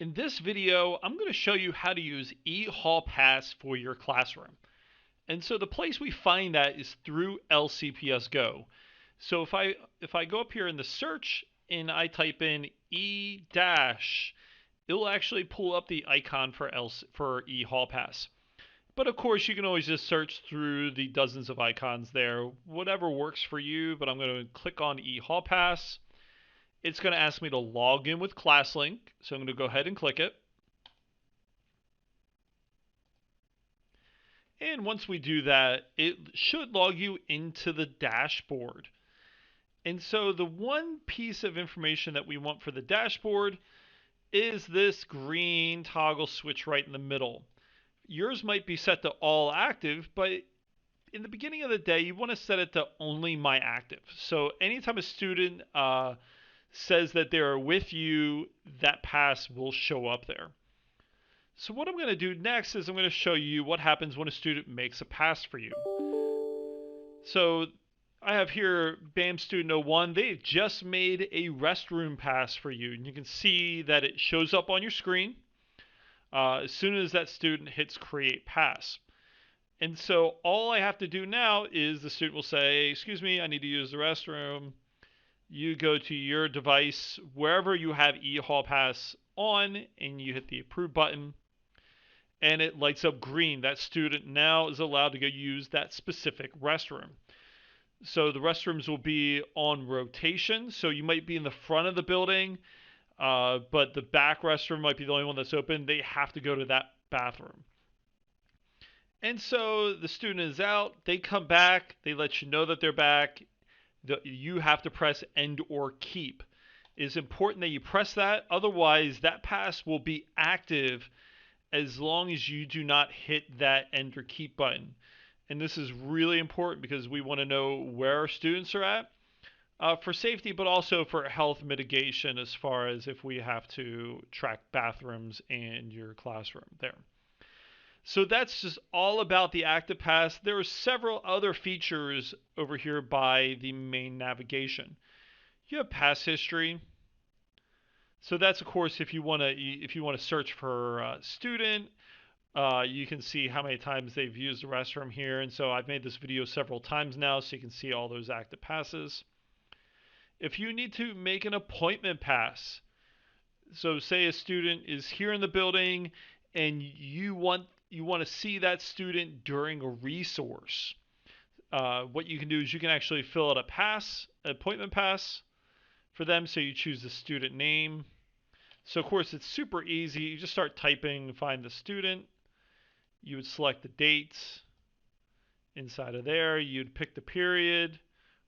In this video, I'm going to show you how to use eHall Pass for your classroom. And so the place we find that is through LCPS Go. So if I go up here in the search and I type in E dash, it'll actually pull up the icon for eHall Pass. But of course, you can always just search through the dozens of icons there, whatever works for you. But I'm going to click on eHall Pass. It's going to ask me to log in with ClassLink, so I'm going to go ahead and click it. And once we do that, it should log you into the dashboard. And so the one piece of information that we want for the dashboard is this green toggle switch right in the middle. Yours might be set to all active, but in the beginning of the day, you want to set it to only my active. So anytime a student says that they're with you, that pass will show up there. So what I'm going to do next is I'm going to show you what happens when a student makes a pass for you. So I have here BAM student 01. They just made a restroom pass for you. And you can see that it shows up on your screen as soon as that student hits create pass. And so all I have to do now is the student will say, excuse me, I need to use the restroom. You go to your device, wherever you have eHall Pass on, and you hit the approve button. And it lights up green. That student now is allowed to go use that specific restroom. So the restrooms will be on rotation. So you might be in the front of the building, but the back restroom might be the only one that's open. They have to go to that bathroom. And so the student is out. They come back. They let you know that they're back. You have to press end or keep. It's important that you press that. Otherwise, that pass will be active as long as you do not hit that end or keep button. And this is really important because we want to know where our students are at for safety, but also for health mitigation as far as if we have to track bathrooms in your classroom there. So that's just all about the Active Pass. There are several other features over here by the main navigation. You have pass history. So that's of course if you want to search for a student, you can see how many times they've used the restroom here. And so I've made this video several times now, so you can see all those active passes. If you need to make an appointment pass, so say a student is here in the building and you want to see that student during a resource, what you can do is you can actually fill out an appointment pass for them. So you choose the student name. So of course it's super easy. You just start typing, find the student. You would select the dates. Inside of there, you'd pick the period.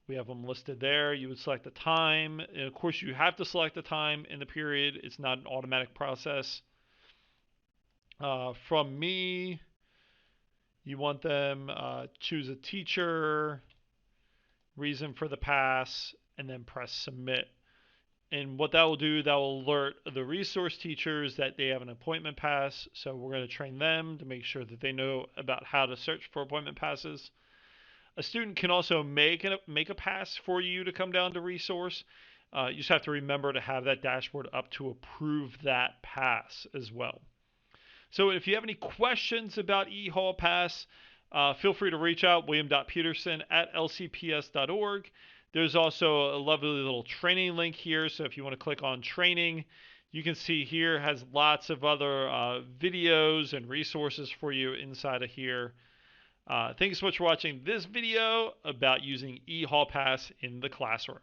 We have them listed there. You would select the time. And of course, you have to select the time in the period. It's not an automatic process. From me, you want them choose a teacher, reason for the pass, and then press submit. And what that will do, that will alert the resource teachers that they have an appointment pass. So we're going to train them to make sure that they know about how to search for appointment passes. A student can also make a pass for you to come down to resource. You just have to remember to have that dashboard up to approve that pass as well. So if you have any questions about eHall Pass, feel free to reach out, william.peterson@lcps.org. There's also a lovely little training link here. So if you want to click on training, you can see here has lots of other videos and resources for you inside of here. Thanks so much for watching this video about using eHall Pass in the classroom.